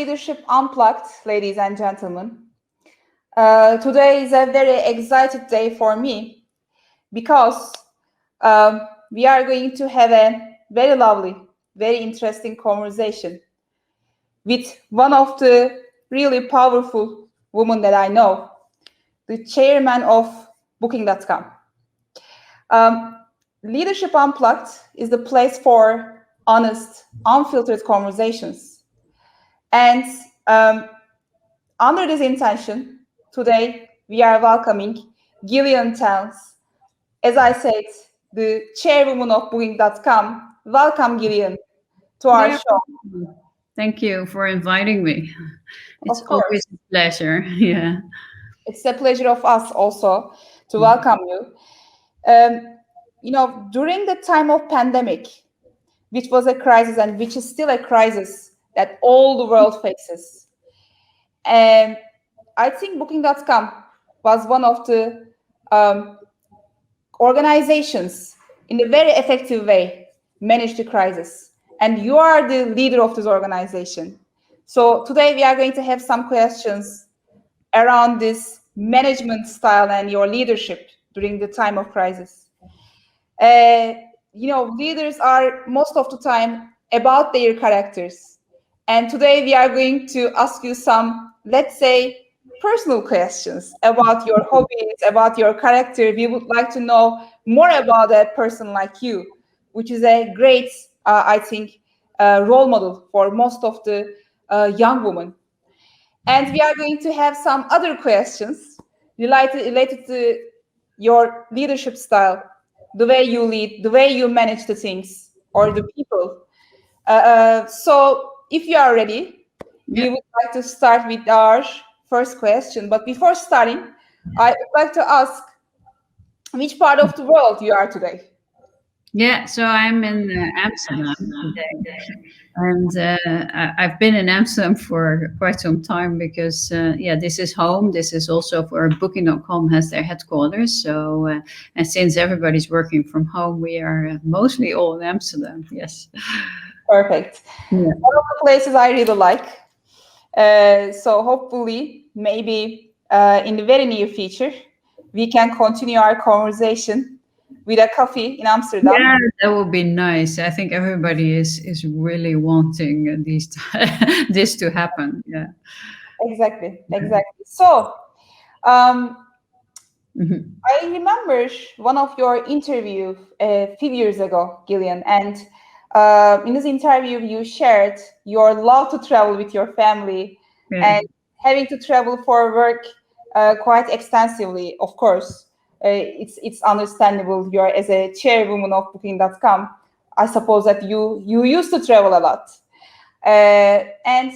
Leadership Unplugged, ladies and gentlemen. Today is a very excited day for me because we are going to have a very lovely, very interesting conversation with one of the really powerful women that I know, the chairman of Booking.com. Leadership Unplugged is the place for honest, unfiltered conversations. And under this intention, today we are welcoming Gillian Tans, as I said, the chairwoman of Booking.com. Welcome, Gillian, to our show. Thank you for inviting me. It's Of course. always a pleasure. Yeah. It's a pleasure of us also to welcome you. During the time of pandemic, which was a crisis and which is still a crisis that all the world faces, and I think Booking.com was one of the organizations in a very effective way managed the crisis. And you are the leader of this organization. So today we are going to have some questions around this management style and your leadership during the time of crisis. Leaders are most of the time about their characters. And today we are going to ask you some, let's say, personal questions about your hobbies, about your character. We would like to know more about a person like you, which is a great, role model for most of the young women. And we are going to have some other questions related to your leadership style, the way you lead, the way you manage the things or the people. So if you are ready, we would like to start with our first question. But before starting, I would like to ask which part of the world you are today. Yeah, so I'm in Amsterdam today. And I've been in Amsterdam for quite some time because, this is home. This is also where Booking.com has their headquarters. So, and since everybody's working from home, we are mostly all in Amsterdam. Yes. Perfect. Yeah. One of the places I really like. So hopefully, maybe in the very near future, we can continue our conversation with a coffee in Amsterdam. Yeah, that would be nice. I think everybody is really wanting this to happen. Yeah. Exactly. So, I remember one of your interviews a few years ago, Gillian, and in this interview, you shared your love to travel with your family and having to travel for work quite extensively. Of course, it's understandable. You are as a chairwoman of Booking.com. I suppose that you used to travel a lot, and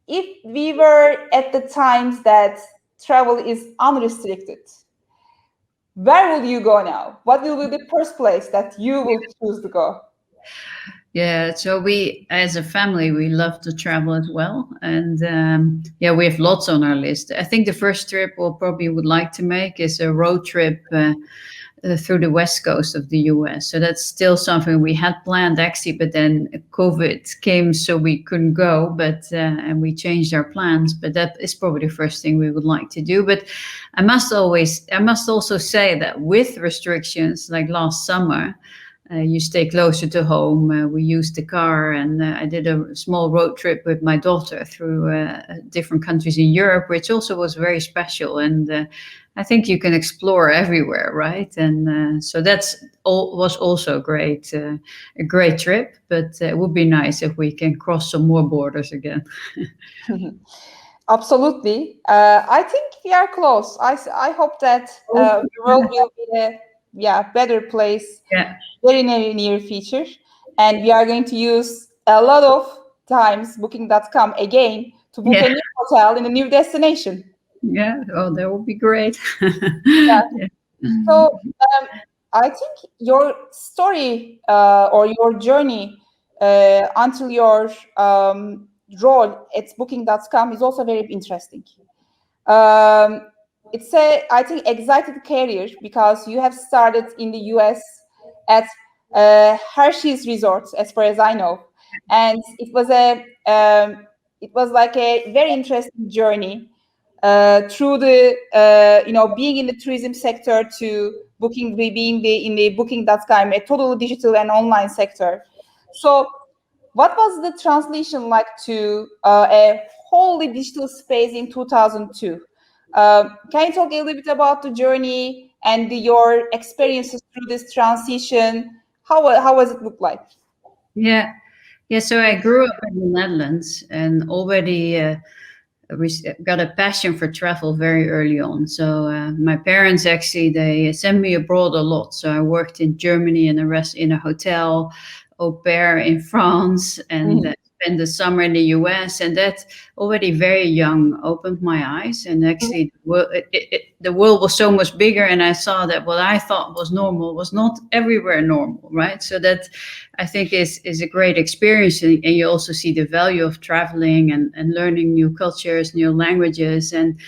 if we were at the times that travel is unrestricted, where will you go now? What will be the first place that you will choose to go? Yeah, so we, as a family, we love to travel as well, and we have lots on our list. I think the first trip we'll probably would like to make is a road trip through the west coast of the US. So that's still something we had planned actually, but then COVID came, so we couldn't go. But and we changed our plans. But that is probably the first thing we would like to do. But I must also say that with restrictions like last summer. You stay closer to home. We used the car, and I did a small road trip with my daughter through different countries in Europe, which also was very special. And I think you can explore everywhere, right? And so was also great, a great trip. But it would be nice if we can cross some more borders again. Absolutely. I think we are close. I hope that the world will be a better place very near future, and we are going to use a lot of times Booking.com again to book a new hotel in a new destination. Yeah, that would be great. So I think your story or your journey until your role at Booking.com is also very interesting. It's I think, exciting career because you have started in the US at Hershey's Resorts, as far as I know, and it was a It was like a very interesting journey through the being in the tourism sector to booking, being in the booking.com, a totally digital and online sector. So what was the translation like to a wholly digital space in 2002? Can you talk a little bit about the journey and your experiences through this transition? How was it look like? Yeah. Yeah, so I grew up in the Netherlands and already we got a passion for travel very early on. So my parents actually they sent me abroad a lot. So I worked in Germany in a hotel, au pair in France, and spent the summer in the US. And that already very young opened my eyes. And actually, the world was so much bigger, and I saw that what I thought was normal was not everywhere normal, right? So that I think is a great experience, and you also see the value of traveling and learning new cultures, new languages. And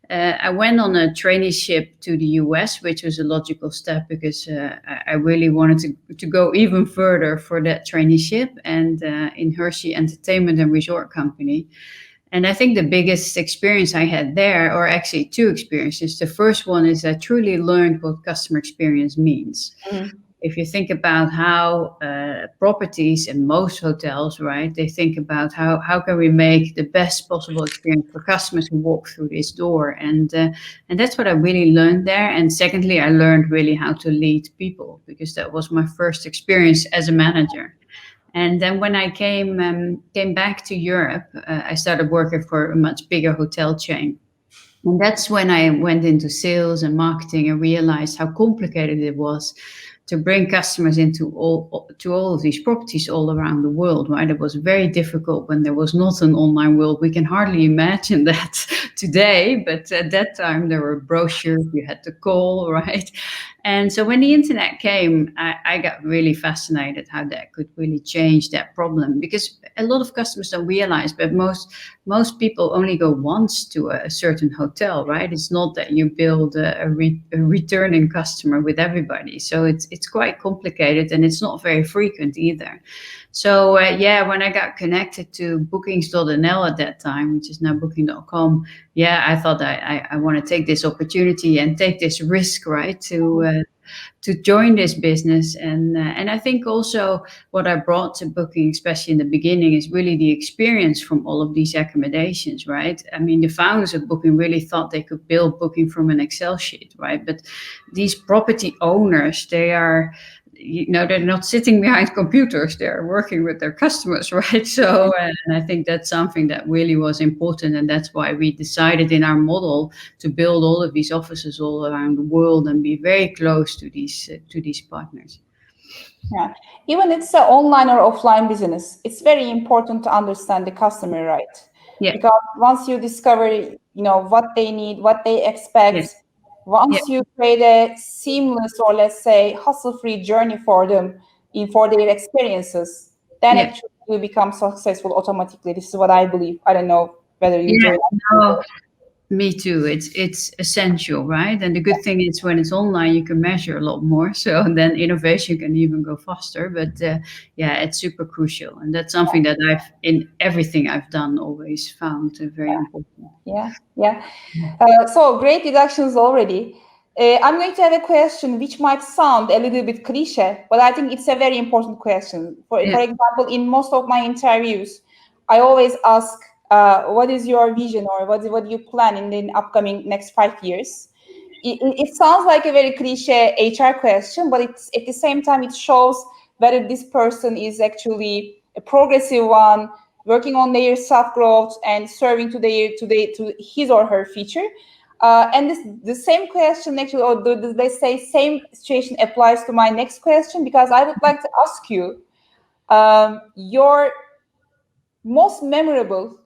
I went on a traineeship to the US, which was a logical step because I really wanted to go even further for that traineeship, and in Hershey Entertainment and Resort Company. And I think the biggest experience I had there, or actually two experiences. The first one is I truly learned what customer experience means. If you think about how properties in most hotels, right, they think about how can we make the best possible experience for customers who walk through this door, and that's what I really learned there. And secondly, I learned really how to lead people because that was my first experience as a manager. And then when I came back to Europe, I started working for a much bigger hotel chain. And that's when I went into sales and marketing and realized how complicated it was to bring customers into all of these properties all around the world, right? It was very difficult when there was not an online world. We can hardly imagine that today, but at that time there were brochures, you had to call, right? And so when the internet came, I got really fascinated how that could really change that problem, because a lot of customers don't realize, but most people only go once to a certain hotel, right? It's not that you build a returning customer with everybody. So it's quite complicated, and it's not very frequent either. So when I got connected to bookings.nl at that time, which is now booking.com, I thought I want to take this opportunity and take this risk, right, to join this business. And I think also what I brought to Booking, especially in the beginning, is really the experience from all of these accommodations, right? I mean, the founders of Booking really thought they could build Booking from an Excel sheet, right? But these property owners, they're not sitting behind computers, they're working with their customers, right? So and I think that's something that really was important, and that's why we decided in our model to build all of these offices all around the world and be very close to these partners. Yeah, even it's an online or offline business, it's very important to understand the customer, right? Yeah. Because once you discover, what they need, what they expect, Yes. once you create a seamless, or let's say hassle-free journey for them for their experiences, then Yeah. actually you become successful automatically. This is what I believe. I don't know whether you Yeah. join. No, me too. It's essential, right? And the good thing is when it's online, you can measure a lot more. So then innovation can even go faster. But it's super crucial, and that's something that I've in everything I've done always found very important. Yeah. So great deductions already. I'm going to have a question which might sound a little bit cliche, but I think it's a very important question. For example, in most of my interviews, I always ask, what is your vision, or what do you plan in the upcoming next 5 years? It sounds like a very cliche HR question, but it's at the same time, it shows whether this person is actually a progressive one, working on their self-growth and serving to his or her future. And the same question actually, or let's say same situation applies to my next question, because I would like to ask you your most memorable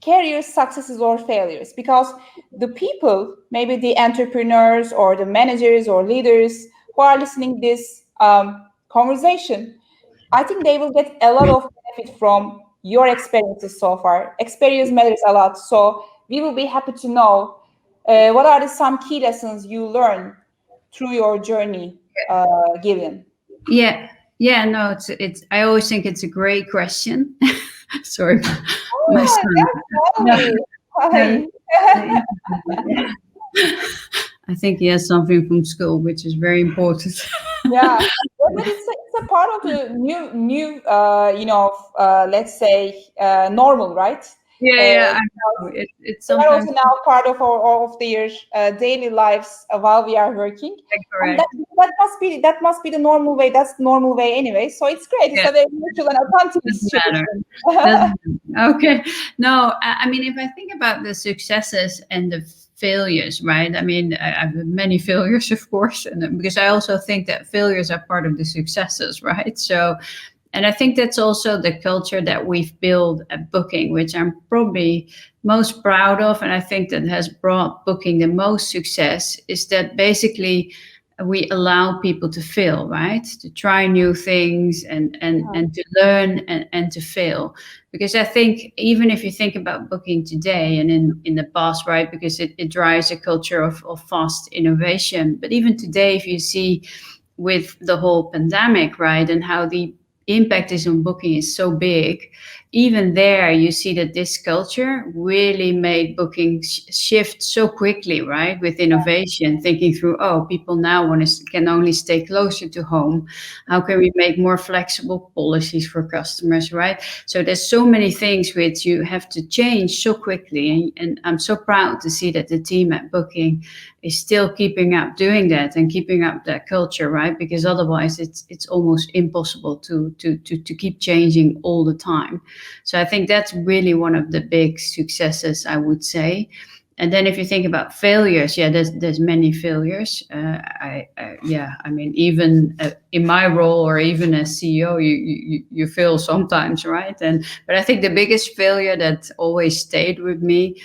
career successes or failures, because the people, maybe the entrepreneurs or the managers or leaders who are listening this conversation, I think they will get a lot of benefit from your experiences so far. Experience matters a lot. So we will be happy to know what are some key lessons you learned through your journey, Gillian? No, it's I always think it's a great question. Sorry. my Ah, son. that's No, lovely. no, Hi. I think he has something from school, which is very important. Yeah, but it's a part of the new let's say normal, right? Yeah, yeah, I Because know. It's they are sometimes also now part of their daily lives while we are working, and correct. that must be the normal way. That's the normal way anyway. So it's great. It's Yeah, a very natural and authentic doesn't matter. situation. Doesn't okay. No, I mean, if I think about the successes and the failures, right? I mean, I've had many failures, of course, and because I also think that failures are part of the successes, right? So, and I think that's also the culture that we've built at Booking, which I'm probably most proud of, and I think that has brought Booking the most success. Is that basically we allow people to fail, right? To try new things and to learn and to fail. Because I think even if you think about Booking today and in the past, right, because it drives a culture of fast innovation. But even today, if you see with the whole pandemic, right, and how the impact is on Booking is so big, even there you see that this culture really made Booking shift so quickly, right, with innovation, thinking through, oh, people now can only stay closer to home. How can we make more flexible policies for customers, right? So there's so many things which you have to change so quickly, and I'm so proud to see that the team at Booking is still keeping up doing that and keeping up that culture, right? Because otherwise it's almost impossible to keep changing all the time. So I think that's really one of the big successes, I would say. And then if you think about failures, yeah, there's many failures. I mean, even in my role or even as CEO, you fail sometimes, right? But I think the biggest failure that always stayed with me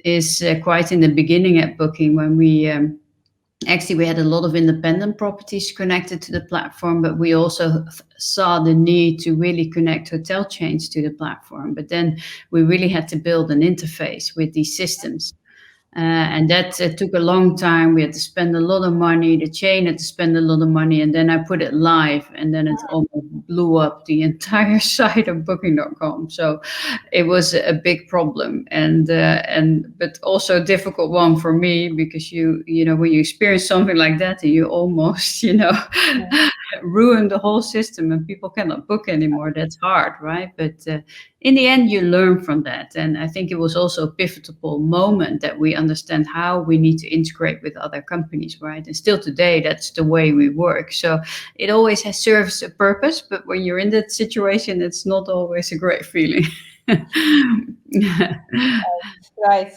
is quite in the beginning at Booking, when actually we had a lot of independent properties connected to the platform, but we also saw the need to really connect hotel chains to the platform. But then we really had to build an interface with these systems. And that took a long time. We had to spend a lot of money. The chain had to spend a lot of money. And then I put it live, and then it almost blew up the entire site of Booking.com. So it was a big problem, but also a difficult one for me, because you know when you experience something like that, and you almost ruin the whole system, and people cannot book anymore. That's hard, right? But in the end, you learn from that. And I think it was also a pivotal moment that we understand how we need to integrate with other companies, right? And still today, that's the way we work. So it always serves a purpose, but when you're in that situation, it's not always a great feeling. Right.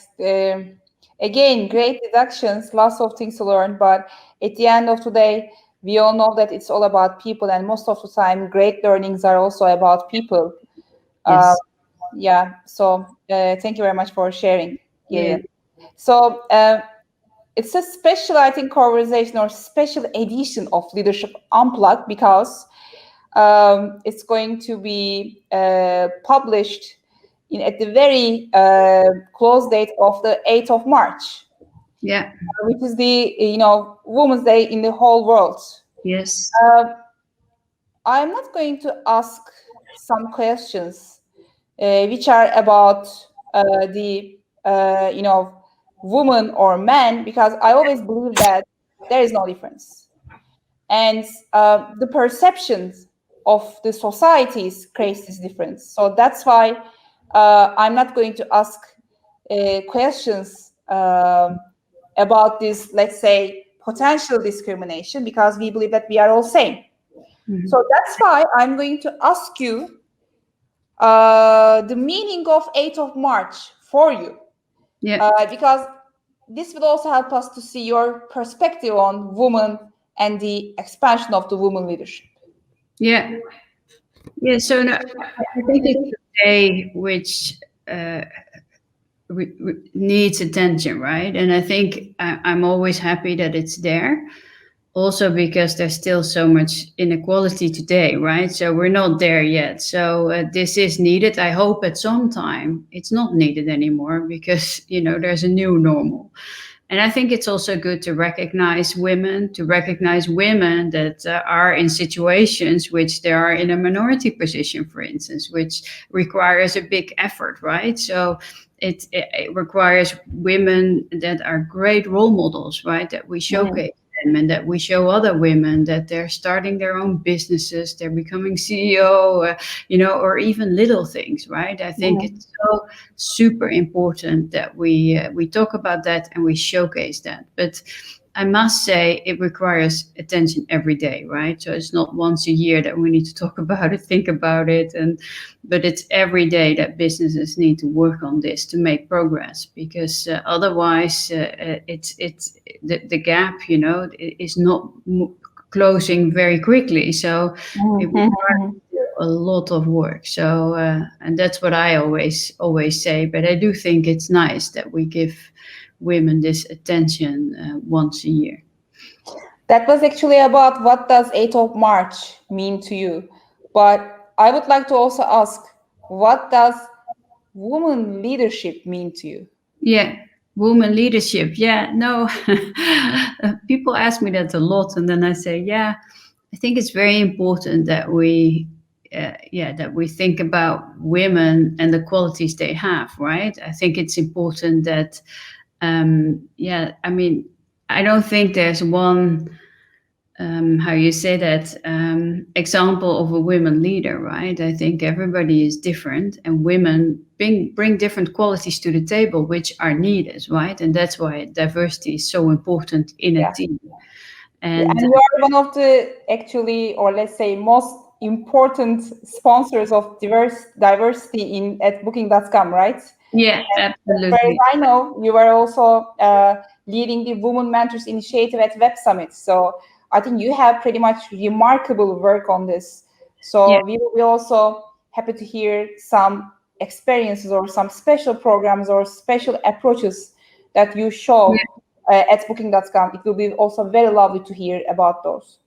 Again, great deductions, lots of things to learn, but at the end of the day, we all know that it's all about people, and most of the time, great learnings are also about people. Uh, Yes. yeah. So thank you very much for sharing, Yeah. Gillian. So it's a special, I think, conversation or special edition of Leadership Unplugged, because it's going to be published at the very close date of the 8th of March, Yeah. which is the Women's Day in the whole world. Yes. I'm not going to ask some questions which are about the woman or man, because I always believe that there is no difference, and the perceptions of the societies creates this difference. So that's why I'm not going to ask questions about this, let's say, potential discrimination, because we believe that we are all same. Mhm. So that's why I'm going to ask you the meaning of 8th of March for you, Yeah. because this will also help us to see your perspective on women and the expansion of the women leadership. Yeah. Yeah. So no, I think it's a day which needs attention, right? And I think I'm always happy that it's there. Also because there's still so much inequality today, right? So we're not there yet. So this is needed. I hope at some time it's not needed anymore, because there's a new normal. And I think it's also good to recognize women, that are in situations which they are in a minority position, for instance, which requires a big effort, right? So it requires women that are great role models, right? That we showcase them, and that we show other women that they're starting their own businesses, they're becoming CEO, or even little things, right? I think it's so super important that we talk about that and we showcase that. But I must say it requires attention every day, right? So it's not once a year that we need to talk about it, think about it, but it's every day that businesses need to work on this to make progress, because otherwise it's the gap, is not closing very quickly. So it requires a lot of work. So and that's what I always say. But I do think it's nice that we give women this attention once a year. That was actually about what does 8th of March mean to you. But I would like to also ask, what does woman leadership mean to you? Yeah, woman leadership. Yeah, no, people ask me that a lot, and then I say, yeah, I think it's very important that we think about women and the qualities they have, right? I think it's important that, I mean, I don't think there's one, how you say that, example of a women leader, right? I think everybody is different, and women bring different qualities to the table, which are needed, right? And that's why diversity is so important in a team. And you are one of the actually, or let's say, most important sponsors of diversity at Booking.com, right? Yeah, absolutely. As far as I know, you were also leading the Women Mentors Initiative at Web Summit. So I think you have pretty much remarkable work on this. So we will be also happy to hear some experiences or some special programs or special approaches that you show at Booking.com. It will be also very lovely to hear about those.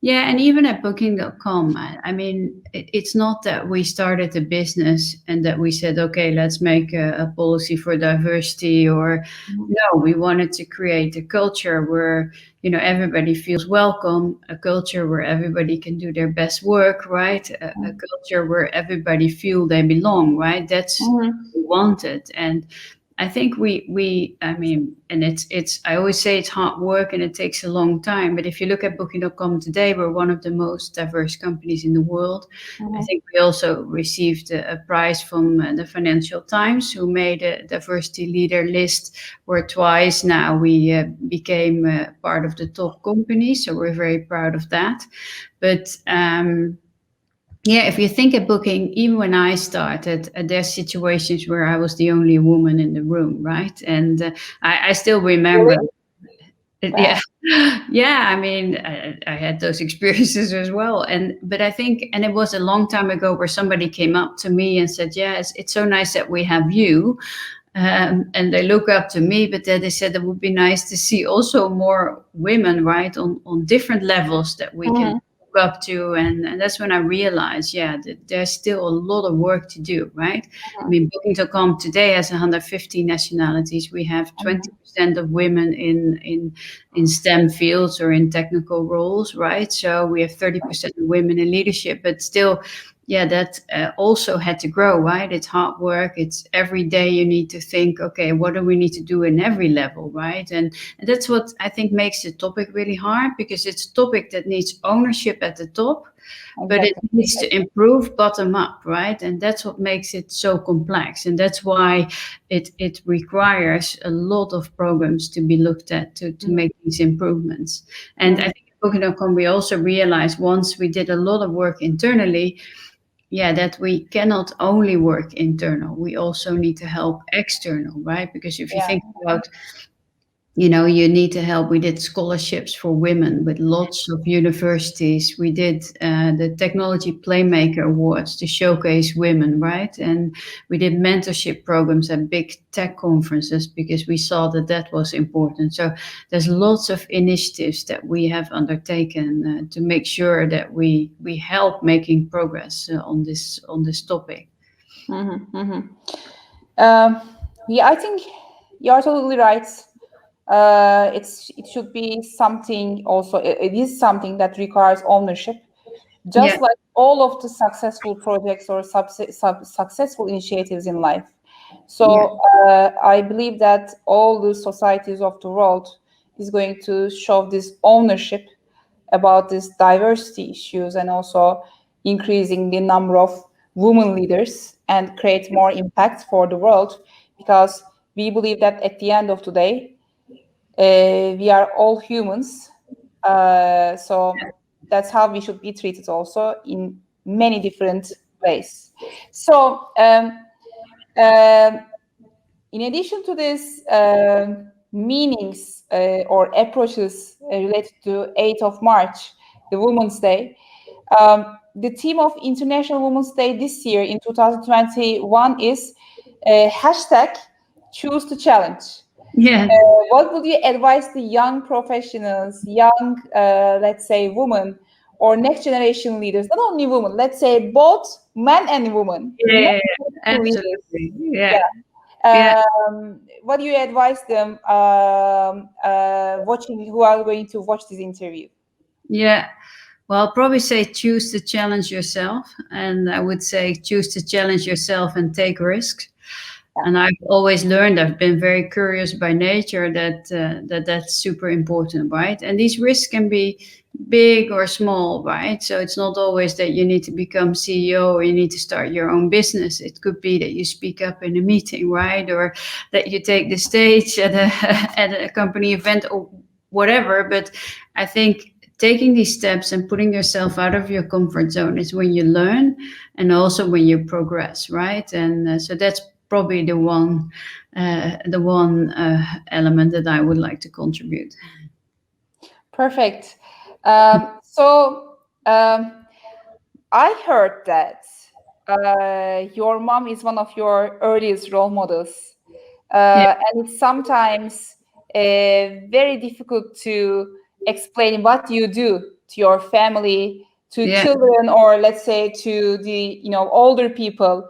Yeah, and even at Booking.com, I mean, it's not that we started a business and that we said, okay, let's make a policy for diversity, or no, we wanted to create a culture where, everybody feels welcome, a culture where everybody can do their best work, right? A culture where everybody feel they belong, right? That's what we wanted. And I think I mean, and it's, I always say it's hard work and it takes a long time. But if you look at Booking.com today, we're one of the most diverse companies in the world. I think we also received a prize from the Financial Times, who made a diversity leader list, where twice now we became part of the top companies. So we're very proud of that. But if you think at Booking, even when I started, there's situations where I was the only woman in the room, right? And I still remember. Really? I mean, I had those experiences as well. But I think, and it was a long time ago, where somebody came up to me and said, "Yes, it's so nice that we have you." And they look up to me, but then they said it would be nice to see also more women, right, on different levels that we can up to, and that's when I realized, that there's still a lot of work to do, right? I mean, Booking.com today has 150 nationalities. We have 20% of women in STEM fields or in technical roles, right? So we have 30% of women in leadership, but still, that also had to grow, right? It's hard work. It's every day you need to think, okay, what do we need to do in every level, right? And that's what I think makes the topic really hard, because it's a topic that needs ownership at the top, but it needs to improve bottom up, right? And that's what makes it so complex. And that's why it requires a lot of programs to be looked at to make these improvements. And I think at Booking.com, we also realized, once we did a lot of work internally, that we cannot only work internal. We also need to help external, right? Because if you think about, you need to help. We did scholarships for women with lots of universities. We did the Technology Playmaker Awards to showcase women, right? And we did mentorship programs at big tech conferences, because we saw that was important. So there's lots of initiatives that we have undertaken to make sure that we help making progress on this topic. I think You are totally right. It should be something also. It is something that requires ownership, Yeah, just like all of the successful projects or successful initiatives in life. yeah, So I believe that all the societies of the world is going to show this ownership about this diversity issues, and also increasing the number of women leaders and create more impact for the world, because we believe that at the end of the day, we are all humans. So that's how we should be treated also in many different ways. So um, in addition to this, meanings or approaches related to 8th of March, the Women's Day, the theme of International Women's Day this year in 2021 is hashtag choose to challenge. yeah, What would you advise the young professionals, young, let's say, women, or next generation leaders, not only women, let's say both men and women, yeah, next yeah, yeah, generation leaders? absolutely. Yeah, Yeah. yeah, What do you advise them watching, who are going to watch this interview? yeah. Well, I'll probably say choose to challenge yourself. And I would say choose to challenge yourself and take risks. Yeah, And I've always learned, I've been very curious by nature, that's super important, right? And these risks can be big or small, right? So it's not always that you need to become CEO or you need to start your own business. It could be that you speak up in a meeting, right? Or that you take the stage at a at a company event or whatever. But I think taking these steps and putting yourself out of your comfort zone is when you learn, and also when you progress, right? And so that's probably the one element that I would like to contribute. perfect. So I heard that your mom is one of your earliest role models, Yeah, and it's sometimes very difficult to explain what you do to your family, to yeah, children, or let's say to the older people.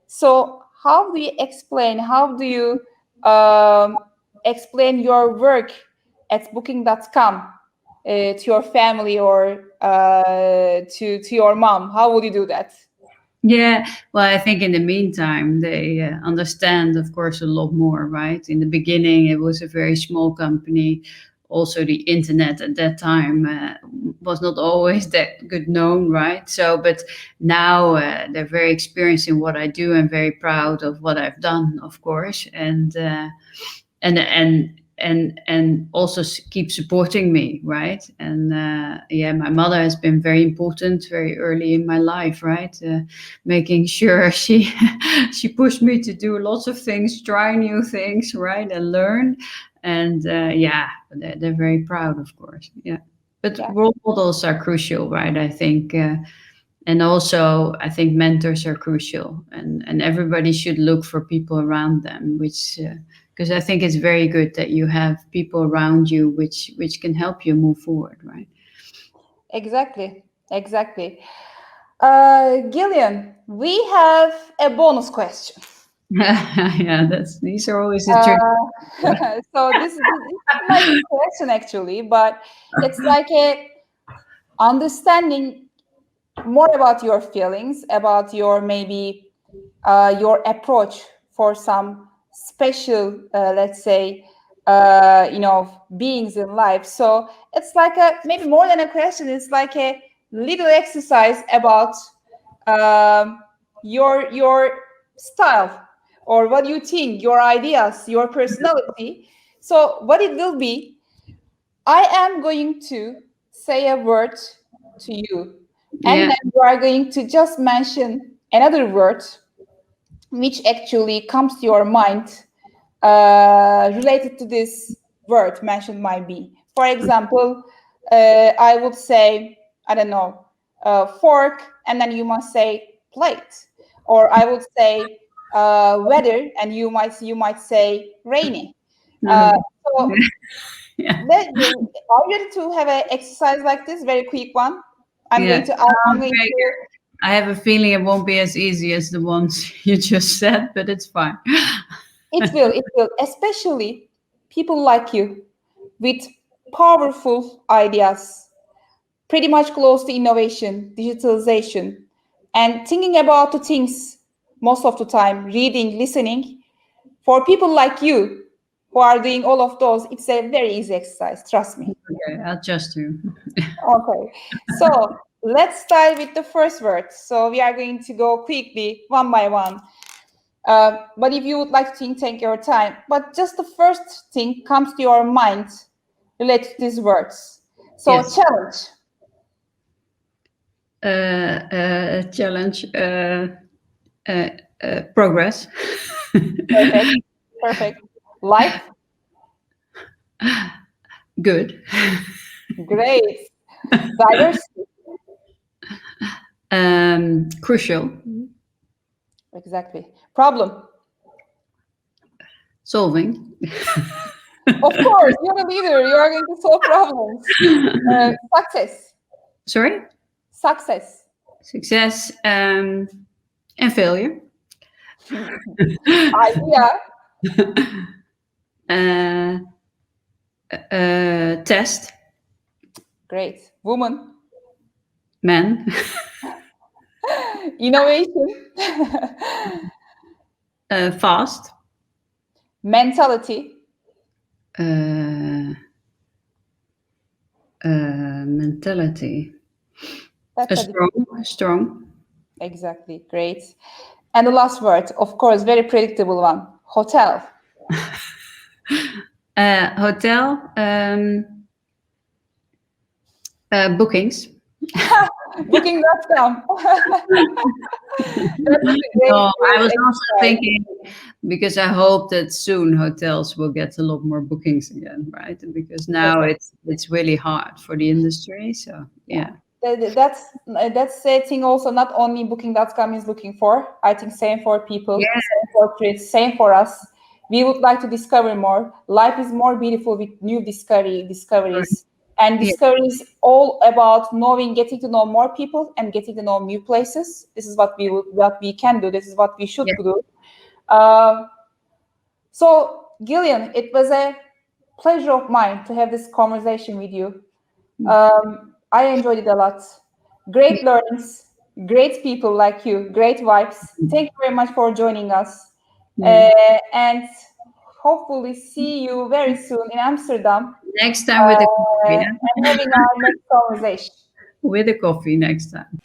So how do you explain? How do you um, explain your work at Booking.com to your family, or to your mom? How would you do that? yeah. Well, I think in the meantime, they understand, of course, a lot more, right? In the beginning, it was a very small company. Also, the internet at that time was not always that good known, right? So, but now they're very experienced in what I do and very proud of what I've done, of course. And also keep supporting me, right? And yeah, my mother has been very important very early in my life, right? Making sure she she pushed me to do lots of things, try new things, right, and learn. And yeah, they're very proud, of course. Yeah, but Yeah, role models are crucial, right? I think. And also, I think mentors are crucial, and everybody should look for people around them, which because I think it's very good that you have people around you which can help you move forward, right? exactly, exactly. Gillian, we have a bonus question. Yeah, that's these are always the trick. Uh, so this is not like a question actually, but it's like a understanding more about your feelings, about your maybe your approach for some special, let's say, beings in life. So it's like a maybe more than a question. It's like a little exercise about um, your style, or what you think, your ideas, your personality. So what it will be, I am going to say a word to you, and Yeah, then you are going to just mention another word which actually comes to your mind related to this word mentioned might be. For example, I would say, I don't know, fork, and then you must say plate. Or I would say weather, and you might say rainy. Uh, okay. so Yeah, are you ready to have an exercise like this? Very quick one. I'm yeah. going to ask. I'm going Very to. good. I have a feeling it won't be as easy as the ones you just said, but it's fine. It will, especially people like you with powerful ideas, pretty much close to innovation, digitalization, and thinking about the things most of the time, reading, listening. For people like you who are doing all of those, it's a very easy exercise, trust me. Okay, I'll just do. Okay, so let's start with the first word. So we are going to go quickly, one by one. But if you would like to think, take your time. But just the first thing comes to your mind related to these words. So Yes. challenge. Challenge. Progress. Perfect. Perfect. Life. Good. Great. Diversity. Crucial. Exactly. Problem. Solving. Of course, you're a leader. You are going to solve problems. Success. Sorry? Success. Success and failure. Idea. Test. Great. Woman. Man. Innovation. Fast. Mentality. Mentality. That's Strong. exactly. Great. And the last word, of course, very predictable one. Hotel. Hotel. Bookings. Booking.com. No, I was also thinking, because I hope that soon hotels will get a lot more bookings again, right? Because now it's really hard for the industry. So yeah. That's a thing also, not only booking.com is looking for. I think same for people, same for kids, same for us. We would like to discover more. Life is more beautiful with new discoveries. And discoveries all about knowing, getting to know more people and getting to know new places. This is what we can do. This is what we should do. So Gillian, it was a pleasure of mine to have this conversation with you. I enjoyed it a lot. Great learnings, great people like you, great vibes. Thank you very much for joining us. And hopefully see you very soon in Amsterdam. Next time with the coffee. And having our next conversation. With the coffee next time.